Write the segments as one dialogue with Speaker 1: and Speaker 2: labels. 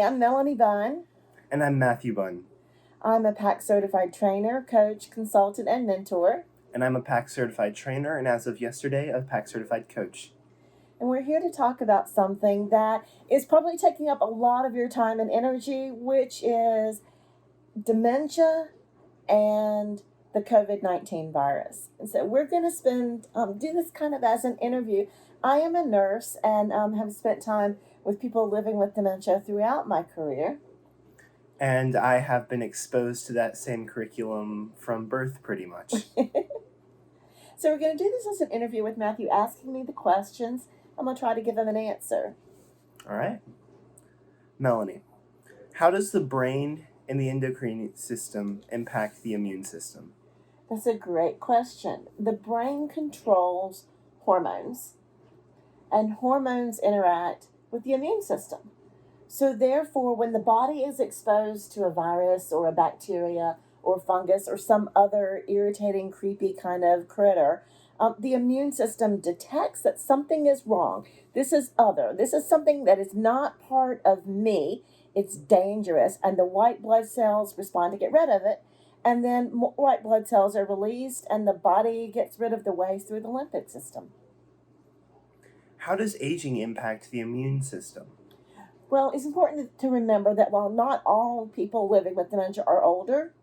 Speaker 1: Hi, I'm Melanie Bunn.
Speaker 2: And I'm Matthew Bunn.
Speaker 1: I'm a PAC certified trainer, coach, consultant, and mentor.
Speaker 2: And I'm a PAC certified trainer, and as of yesterday, a PAC certified coach.
Speaker 1: And we're here to talk about something that is probably taking up a lot of your time and energy, which is dementia and the COVID-19 virus. And so we're going to do this kind of as an interview. I am a nurse and have spent time with people living with dementia throughout my career.
Speaker 2: And I have been exposed to that same curriculum from birth, pretty much.
Speaker 1: So we're going to do this as an interview with Matthew asking me the questions. I'm going to try to give him an answer.
Speaker 2: All right. Melanie, how does the brain and the endocrine system impact the immune system?
Speaker 1: That's a great question. The brain controls hormones, and hormones interact with the immune system. So therefore, when the body is exposed to a virus or a bacteria or fungus or some other irritating, creepy kind of critter, the immune system detects that something is wrong. This is other. This is something that is not part of me. It's dangerous. And the white blood cells respond to get rid of it. And then more white blood cells are released and the body gets rid of the waste through the lymphatic system.
Speaker 2: How does aging impact the immune system?
Speaker 1: Well, it's important to remember that while not all people living with dementia are older,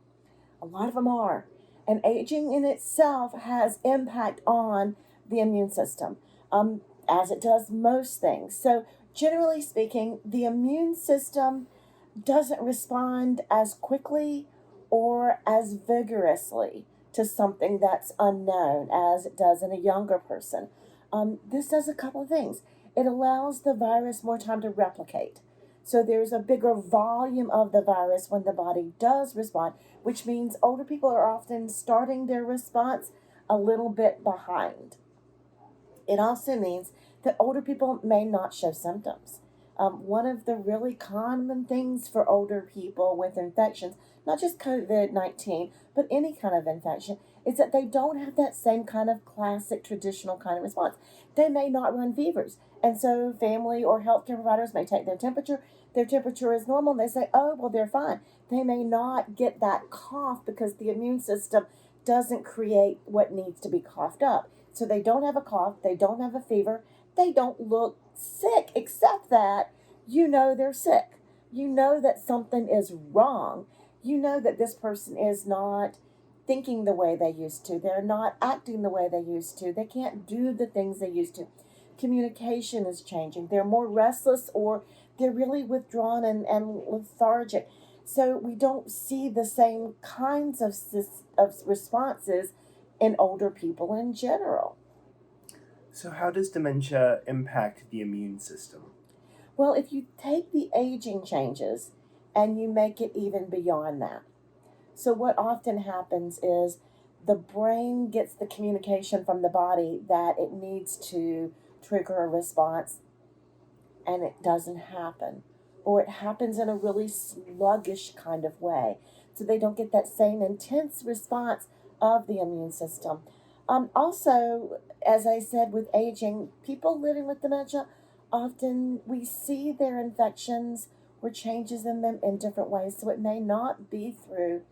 Speaker 1: a lot of them are. And aging in itself has impact on the immune system, as it does most things. So generally speaking, the immune system doesn't respond as quickly or as vigorously to something that's unknown as it does in a younger person. This does a couple of things. It allows the virus more time to replicate. So there's a bigger volume of the virus when the body does respond, which means older people are often starting their response a little bit behind. It also means that older people may not show symptoms. One of the really common things for older people with infections, not just COVID-19, but any kind of infection, is that they don't have that same kind of classic traditional kind of response. They may not run fevers. And so family or healthcare providers may take their temperature. Their temperature is normal. And they say, oh, well, they're fine. They may not get that cough because the immune system doesn't create what needs to be coughed up. So they don't have a cough. They don't have a fever. They don't look sick, except that you know they're sick. You know that something is wrong. You know that this person is not thinking the way they used to. They're not acting the way they used to. They can't do the things they used to. Communication is changing. They're more restless or they're really withdrawn and lethargic. So we don't see the same kinds of responses in older people in general.
Speaker 2: So how does dementia impact the immune system?
Speaker 1: Well, if you take the aging changes and you make it even beyond that. So what often happens is the brain gets the communication from the body that it needs to trigger a response, and it doesn't happen. Or it happens in a really sluggish kind of way. So they don't get that same intense response of the immune system. Also, as I said, with aging, people living with dementia, often we see their infections or changes in them in different ways. So it may not be through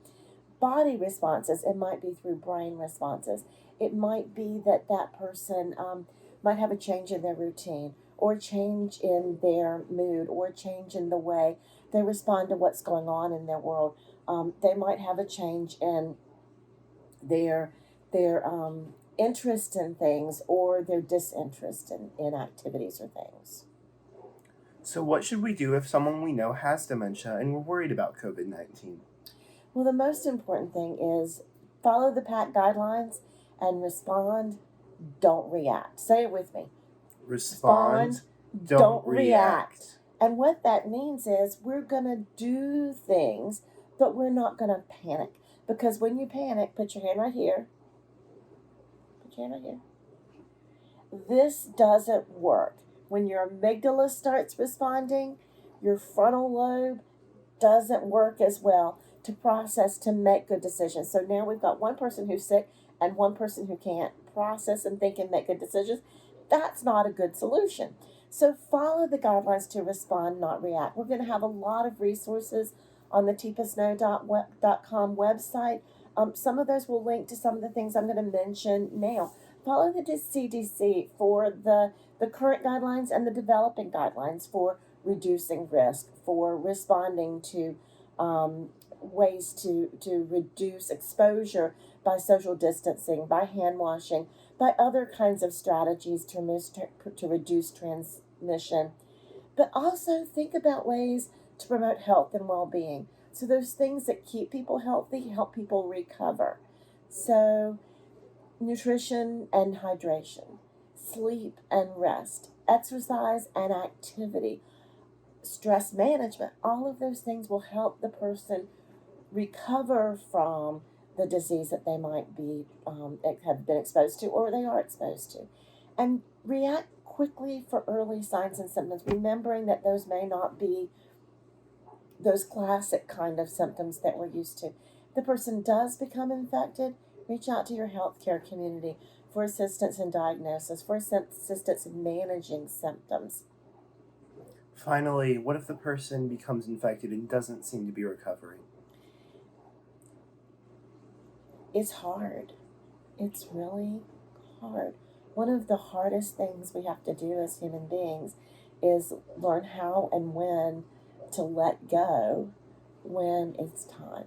Speaker 1: body responses, it might be through brain responses. It might be that that person might have a change in their routine, or change in their mood, or change in the way they respond to what's going on in their world. They might have a change in their interest in things or their disinterest in activities or things.
Speaker 2: So what should we do if someone we know has dementia and we're worried about COVID-19?
Speaker 1: Well, the most important thing is follow the PAC guidelines and respond, don't react. Say it with me.
Speaker 2: Respond, don't react.
Speaker 1: And what that means is we're going to do things, but we're not going to panic. Because when you panic, put your hand right here. Put your hand right here. This doesn't work. When your amygdala starts responding, your frontal lobe doesn't work as well to process, to make good decisions. So now we've got one person who's sick and one person who can't process and think and make good decisions. That's not a good solution. So follow the guidelines to respond, not react. We're going to have a lot of resources on the teepasnow.com website. Some of those will link to some of the things I'm going to mention now. Follow the CDC for the current guidelines and the developing guidelines for reducing risk, for responding to ways to reduce exposure by social distancing, by hand washing, by other kinds of strategies to reduce transmission. But also think about ways to promote health and well-being. So those things that keep people healthy help people recover. So nutrition and hydration, sleep and rest, exercise and activity, stress management, all of those things will help the person recover from the disease that they might be have been exposed to or they are exposed to, and react quickly for early signs and symptoms, remembering that those may not be those classic kind of symptoms that we're used to. If the person does become infected, reach out to your healthcare community for assistance in diagnosis, for assistance in managing symptoms.
Speaker 2: Finally, what if the person becomes infected and doesn't seem to be recovering?
Speaker 1: It's hard. It's really hard. One of the hardest things we have to do as human beings is learn how and when to let go when it's time.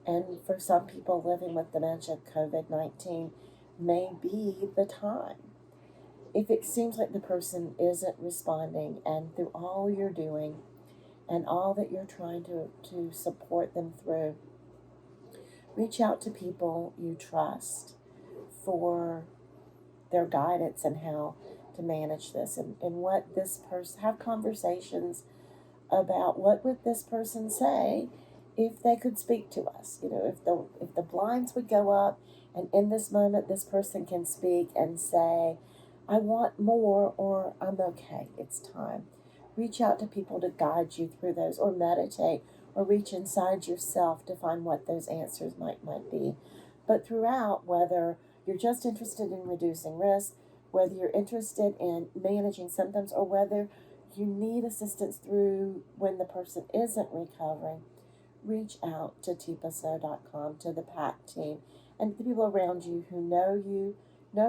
Speaker 1: And for some people living with dementia, COVID-19 may be the time. If it seems like the person isn't responding, and through all you're doing and all that you're trying to support them through, reach out to people you trust for their guidance and how to manage this, and what this person, have conversations about what would this person say if they could speak to us. If the blinds would go up and in this moment this person can speak and say, I want more, or I'm okay, it's time. Reach out to people to guide you through those, or meditate, or reach inside yourself to find what those answers might be. But throughout, whether you're just interested in reducing risk, whether you're interested in managing symptoms, or whether you need assistance through when the person isn't recovering, reach out to teepasnow.com, to the PAC team, and the people around you who know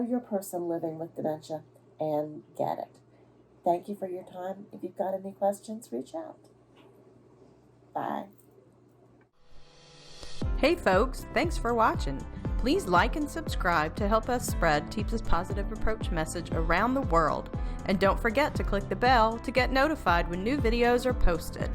Speaker 1: your person living with dementia and get it. Thank you for your time. If you've got any questions, reach out. Bye.
Speaker 3: Hey folks, thanks for watching. Please like and subscribe to help us spread TEEPS's positive approach message around the world. And don't forget to click the bell to get notified when new videos are posted.